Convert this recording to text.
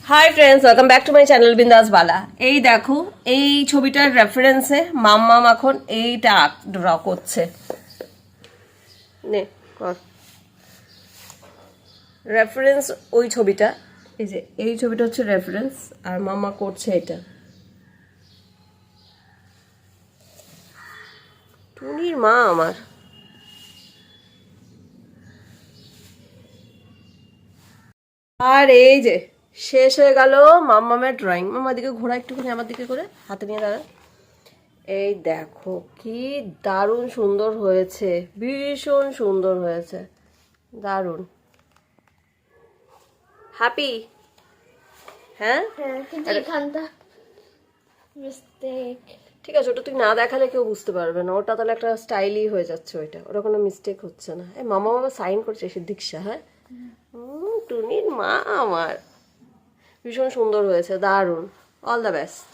Hi friends, welcome back to my channel বিন্দাস বালা। এই দেখো, এই ছবিটার রেফারেন্সে মাম্মা এখন এইটা ড্র করছে। নে কর রেফারেন্স ওই ছবিটা। এই যে এই ছবিটা হচ্ছে রেফারেন্স, আর মাম্মা করছে এটা। টুনির মা আমার। আর এই যে শেষ হয়ে গেল মাম্মামের ড্রয়িং। মাম্মার দিকে ঘোরা একটুখানি, আমার দিকে করে হাতে নিয়ে দাঁড়া। এই দেখো কি দারুণ সুন্দর হয়েছে, ভীষণ সুন্দর হয়েছে, দারুণ। হ্যাপি? হ্যাঁ কিন্তু এখানটা মিস্টেক। ঠিক আছে, ওটা তুই না দেখালে কেউ বুঝতে পারবে না। ওটা তাহলে একটা স্টাইলই হয়ে যাচ্ছে, ওটা কোনো মিস্টেক হচ্ছে না। এই মামা বাবা সাইন করছে সিদ্দিকশা। হ্যাঁ, টুনির মা আমার। ভীষণ সুন্দর হয়েছে, দারুণ। All the best.